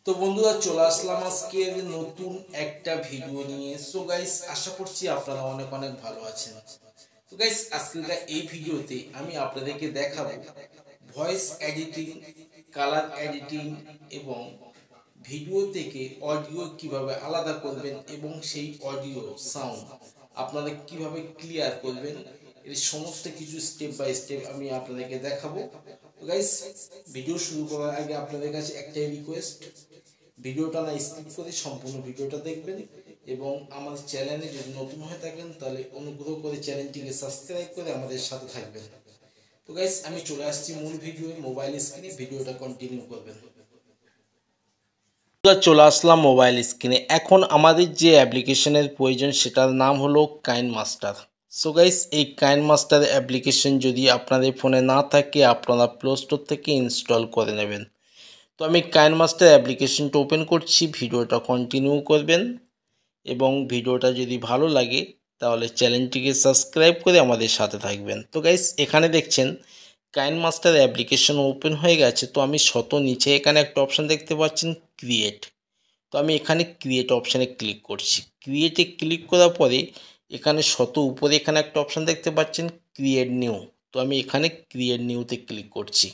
তো বন্ধুরা চলে আসলাম আজকে নতুন একটা ভিডিও নিয়ে। সো গাইস আশা করছি আপনারা অনেক অনেক ভালো আছেন। তো গাইস আজকের এই ভিডিওতে আমি আপনাদেরকে দেখাবো ভয়েস এডিটিং, কালার এডিটিং এবং ভিডিও থেকে অডিও কিভাবে আলাদা করবেন এবং সেই অডিও সাউন্ড আপনারা কিভাবে ক্লিয়ার করবেন, এর সমস্ত কিছু স্টেপ বাই স্টেপ আমি আপনাদেরকে দেখাবো। তো গাইস ভিডিও শুরু করার আগে আপনাদের কাছে একটাই রিকোয়েস্ট, ভিডিওটা না স্কিপ করে সম্পূর্ণ ভিডিওটা দেখবেন এবং আমার চ্যানেলে যদি নতুন হয়ে থাকেন তাহলে অনুগ্রহ করে চ্যানেলটিকে সাবস্ক্রাইব করে আমাদের সাথে থাকবেন। তো গাইস আমি চলে আসছি মূল ভিডিও, মোবাইল স্ক্রিনে ভিডিওটা কন্টিনিউ করবেন। চলে আসলাম মোবাইল স্ক্রিনে। এখন আমাদের যে অ্যাপ্লিকেশনের প্রয়োজন সেটার নাম হলো কাইনমাস্টার। সো গাইস এই কাইনমাস্টার অ্যাপ্লিকেশন যদি আপনাদের ফোনে না থাকে আপনারা প্লে স্টোর থেকে ইনস্টল করে নেবেন। তো আমি কাইনমাস্টার অ্যাপ্লিকেশনটা ওপেন করছি, ভিডিওটা কন্টিনিউ করবেন এবং ভিডিওটা যদি ভালো লাগে তাহলে চ্যানেলটিকে সাবস্ক্রাইব করে আমাদের সাথে থাকবেন। তো গাইস এখানে দেখছেন কাইনমাস্টার অ্যাপ্লিকেশন ওপেন হয়ে গেছে। তো আমি নিচে এখানে একটা অপশান দেখতে পাচ্ছেন ক্রিয়েট। তো আমি এখানে ক্রিয়েট অপশানে ক্লিক করছি। ক্রিয়েটে ক্লিক করার পরে এখানে উপরে এখানে একটা অপশান দেখতে পাচ্ছেন ক্রিয়েট নিউ। তো আমি এখানে ক্রিয়েট নিউতে ক্লিক করছি।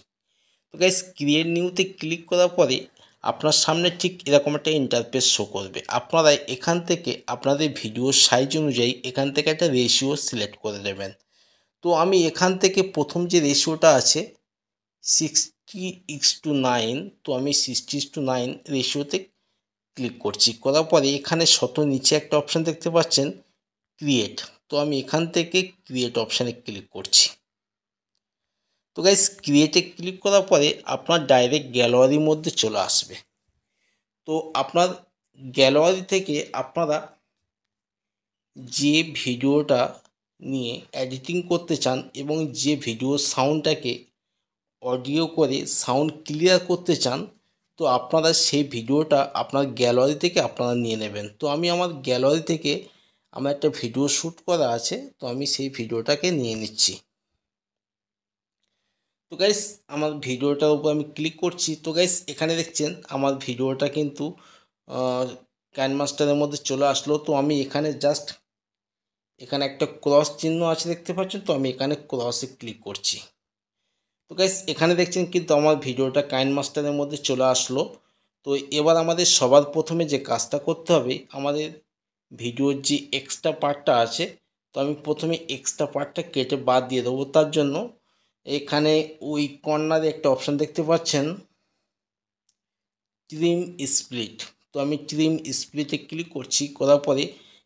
তো গাইস ক্রিয়েট নিউতে ক্লিক করার পরে আপনার সামনে ঠিক এরকম একটা ইন্টারফেস শো করবে। আপনারা এখান থেকে আপনাদের ভিডিওর সাইজ অনুযায়ী এখান থেকে একটা রেশিও সিলেক্ট করে দেবেন। তো আমি এখান থেকে প্রথম যে রেশিওটা আছে 60:9, তো আমি 60:9 রেশিওতে ক্লিক করছি। করার পরে এখানে নিচে একটা অপশান দেখতে পাচ্ছেন ক্রিয়েট। তো আমি এখান থেকে ক্রিয়েট অপশানে ক্লিক করছি। তো গাইস ক্রিয়েটে ক্লিক করার পরে আপনার ডাইরেক্ট গ্যালারির মধ্যে চলে আসবে। তো আপনার গ্যালারি থেকে আপনারা যে ভিডিওটা নিয়ে এডিটিং করতে চান এবং যে ভিডিও সাউন্ডটাকে অডিও করে সাউন্ড ক্লিয়ার করতে চান, তো আপনারা সেই ভিডিওটা আপনার গ্যালারি থেকে আপনারা নিয়ে নেবেন। তো আমি আমার গ্যালারি থেকে আমার একটা ভিডিও শ্যুট করা আছে, তো আমি সেই ভিডিওটাকে নিয়ে নিচ্ছি। তো গাইস আমার ভিডিওটার উপর আমি ক্লিক করছি। তো গাইস এখানে দেখছেন আমার ভিডিওটা কিন্তু কাইনমাস্টারের মধ্যে চলে আসলো। তো আমি এখানে জাস্ট এখানে একটা ক্রস চিহ্ন আছে দেখতে পাচ্ছেন, তো আমি এখানে ক্রসে ক্লিক করছি। তো গাইস এখানে দেখছেন কিন্তু আমার ভিডিওটা কাইনমাস্টারের মধ্যে চলে আসলো। তো এবার আমাদের সবার প্রথমে যে কাজটা করতে হবে, আমাদের ভিডিওর যে এক্সট্রা পার্টটা আছে, তো আমি প্রথমে এক্সট্রা পার্টটা কেটে বাদ দিয়ে দেবো। তার জন্য এখানে ওই কর্নারে একটা অপশান দেখতে পাচ্ছেন ট্রিম স্প্লিট। তো আমি ট্রিম স্প্লিটে ক্লিক করছি। করার পরে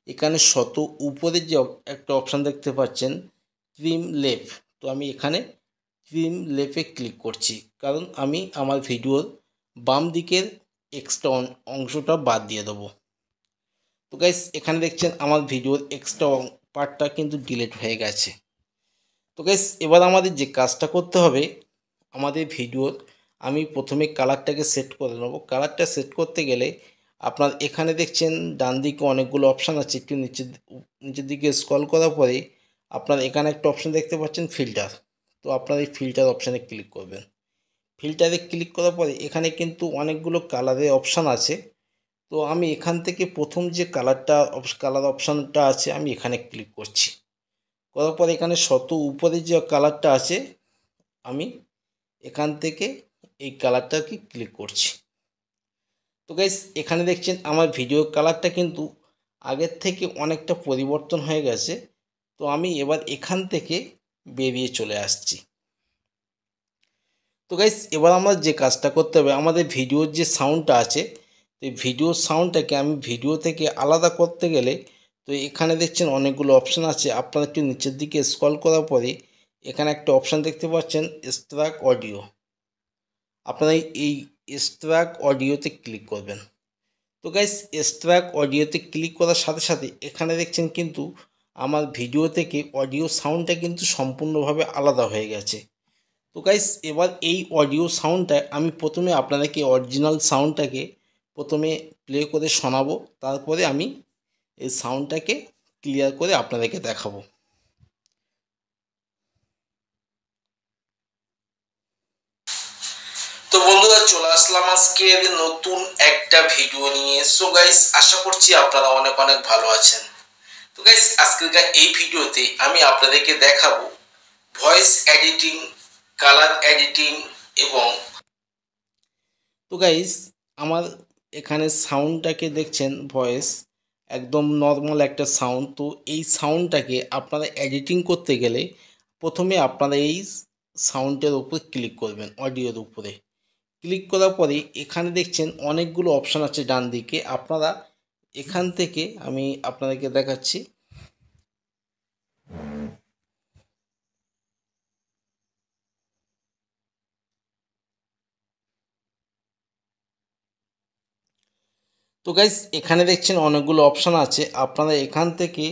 এখানে উপরে যে একটা অপশান দেখতে পাচ্ছেন ট্রিম লেফট, তো আমি এখানে ট্রিম লেফটে ক্লিক করছি, কারণ আমি আমার ভিডিওর বাম দিকের এক্সট্রা অংশটা বাদ দিয়ে দেবো। তো গাইস এখানে দেখছেন আমার ভিডিওর এক্সট্রা পার্টটা কিন্তু ডিলিট হয়ে গেছে। তো গাইস এবার আমাদের যে কাজটা করতে হবে, আমাদের ভিডিওর আমি প্রথমে কালারটাকে সেট করে নেব। কালারটা সেট করতে গেলে আপনার এখানে দেখছেন ডান দিকে অনেকগুলো অপশান আছে, একটু নিচের দিকে স্ক্রল করার পরে আপনার এখানে একটা অপশান দেখতে পাচ্ছেন ফিল্টার। তো আপনার এই ফিল্টার অপশানে ক্লিক করবেন। ফিল্টারে ক্লিক করার পরে এখানে কিন্তু অনেকগুলো কালারের অপশান আছে। তো আমি এখান থেকে প্রথম যে কালার অপশানটা আছে আমি এখানে ক্লিক করছি। করার পরে এখানে উপরে যে কালারটা আছে আমি এখান থেকে এই কালারটাকে ক্লিক করছি। তো গাইস এখানে দেখছেন আমার ভিডিও কালারটা কিন্তু আগের থেকে অনেকটা পরিবর্তন হয়ে গেছে। তো আমি এবার এখান থেকে বেরিয়ে চলে আসছি। তো গাইস এবার আমরা যে কাজটা করতে হবে, আমাদের ভিডিওর যে সাউন্ডটা আছে, তো ভিডিওর সাউন্ডটাকে আমি ভিডিও থেকে আলাদা করতে গেলে তো এখানে দেখছেন অনেকগুলো অপশান আছে। আপনারা একটু নিচের দিকে স্ক্রল করার পরে এখানে একটা অপশান দেখতে পাচ্ছেন এক্সট্রাক্ট অডিও। আপনারা এই এক্সট্রাক্ট অডিওতে ক্লিক করবেন। তো গাইস এক্সট্রাক্ট অডিওতে ক্লিক করার সাথে সাথে এখানে দেখছেন কিন্তু আমার ভিডিও থেকে অডিও সাউন্ডটা কিন্তু সম্পূর্ণভাবে আলাদা হয়ে গেছে। তো গাইস এবার এই অডিও সাউন্ডটা আমি প্রথমে আপনাদেরকে অরিজিনাল সাউন্ডটাকে প্রথমে প্লে করে শোনাবো, তারপরে আমি এই সাউন্ডটাকে ক্লিয়ার করে আপনাদেরকে দেখাবো। তো বন্ধুরা চলে আসলাম আজকের নতুন একটা ভিডিও নিয়ে। সো গাইস আশা করছি আপনারা অনেক অনেক ভালো আছেন। তো গাইস আজকের এই ভিডিওতে আমি আপনাদেরকে দেখাবো ভয়েস এডিটিং, কালার এডিটিং এবং তো গাইস আমার এখানে সাউন্ডটাকে দেখছেন, ভয়েস একদম নর্মাল একটা সাউন্ড। তো এই সাউন্ডটাকে আপনারা এডিটিং করতে গেলে প্রথমে আপনারা এই সাউন্ডের উপরে ক্লিক করবেন, অডিওর উপরে ক্লিক করার পরে এখানে দেখছেন অনেকগুলো অপশান আছে ডান দিকে। আপনারা এখান থেকে আমি আপনাদেরকে দেখাচ্ছি। তো গাইস এখানে দেখছেন অনেকগুলো অপশান আছে। আপনারা এখান থেকে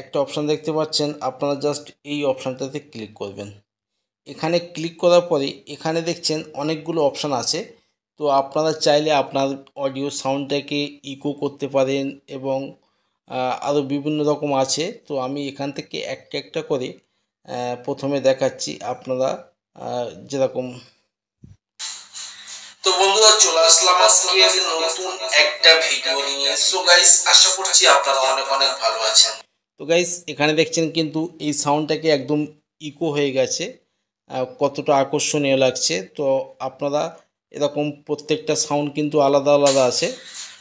একটা অপশান দেখতে পাচ্ছেন, আপনারা জাস্ট এই অপশানটাতে ক্লিক করবেন। এখানে ক্লিক করার পরে এখানে দেখছেন অনেকগুলো অপশান আছে। তো আপনারা চাইলে আপনার অডিও সাউন্ডটাকে ইকো করতে পারেন এবং আরও বিভিন্ন রকম আছে। তো আমি এখান থেকে একটা একটা করে প্রথমে দেখাচ্ছি আপনারা যেরকম। তো বন্ধুরা চলে আসলাম আজকে নতুন একটা ভিডিও নিয়ে। সো গাইস আশা করছি আপনারা অনেক অনেক ভালো আছেন। তো গাইস এখানে দেখছেন কিন্তু এই সাউন্ডটাকে একদম ইকো হয়ে গেছে, কতটা আকর্ষণীয় লাগছে। তো আপনারা এরকম প্রত্যেকটা সাউন্ড কিন্তু আলাদা আলাদা আছে।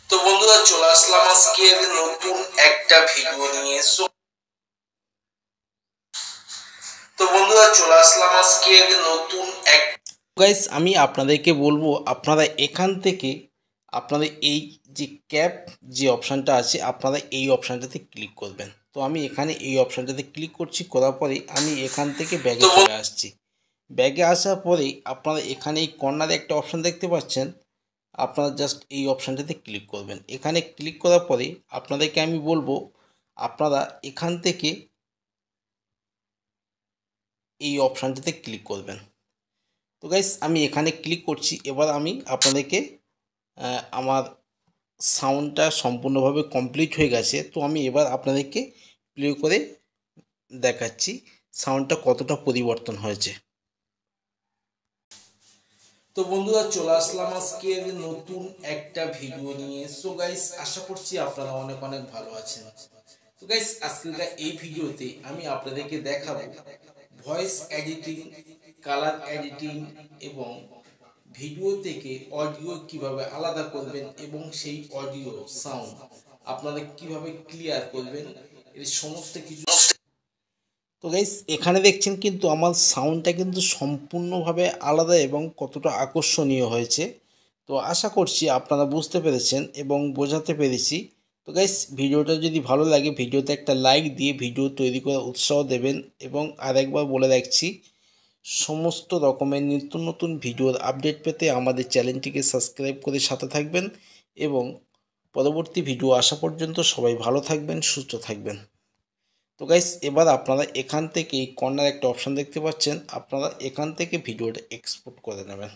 তো বন্ধুরা চলে আসলাম আজকে নতুন একটা ভিডিও নিয়ে। তো বন্ধুরা চলে আসলাম আজকে নতুন এক গাইস আমি আপনাদেরকে বলবো আপনারা এখান থেকে আপনাদের এই যে ক্যাপ যে অপশানটা আছে আপনারা এই অপশানটাতে ক্লিক করবেন। তো আমি এখানে এই অপশানটাতে ক্লিক করছি, করার পরে আমি এখান থেকে ব্যাগে চলে আসছি। ব্যাগে আসার পরে আপনারা এখানে এই কর্নারে একটা অপশান দেখতে পাচ্ছেন, আপনারা জাস্ট এই অপশানটাতে ক্লিক করবেন। এখানে ক্লিক করার পরে আপনাদেরকে আমি বলবো আপনারা এখান থেকে এই অপশানটাতে ক্লিক করবেন। তো গাইস আমি এখানে ক্লিক করছি। এবার আমি আপনাদেরকে আমার সাউন্ডটা সম্পূর্ণভাবে কমপ্লিট হয়ে গেছে। তো আমি এবার আপনাদেরকে প্লে করে দেখাচ্ছি সাউন্ডটা কতটা পরিবর্তন হয়েছে। তো বন্ধুরা চলে আসলাম আজকে নতুন একটা ভিডিও নিয়ে। সো গাইস আশা করছি আপনারা অনেক অনেক ভালো আছেন। তো গাইস আজকের এই ভিডিওতে আমি আপনাদেরকে দেখাবো ভয়েস এডিটিং, কালার এডিটিং এবং ভিডিও থেকে অডিও কিভাবে আলাদা করবেন এবং সেই অডিও সাউন্ড আপনারা কিভাবে ক্লিয়ার করবেন, এর সমস্ত কিছু। তো গাইস এখানে দেখছেন কিন্তু আমার সাউন্ডটা কিন্তু সম্পূর্ণভাবে আলাদা এবং কতটা আকর্ষণীয় হয়েছে। তো আশা করছি আপনারা বুঝতে পেরেছেন এবং বোঝাতে পেরেছি। তো গাইস ভিডিওটা যদি ভালো লাগে ভিডিওতে একটা লাইক দিয়ে ভিডিও তৈরি করার উৎসাহ দেবেন এবং আরেকবার বলে রাখছি সমস্ত রকমের নিত্য নতুন ভিডিওর আপডেট পেতে আমাদের চ্যানেলটিকে সাবস্ক্রাইব করে সাথে থাকবেন এবং পরবর্তী ভিডিও আসা পর্যন্ত সবাই ভালো থাকবেন, সুস্থ থাকবেন। তো গাইস এবার আপনারা এখান থেকে এই কর্নার একটা অপশান দেখতে পাচ্ছেন, আপনারা এখান থেকে ভিডিওটা এক্সপোর্ট করে নেবেন।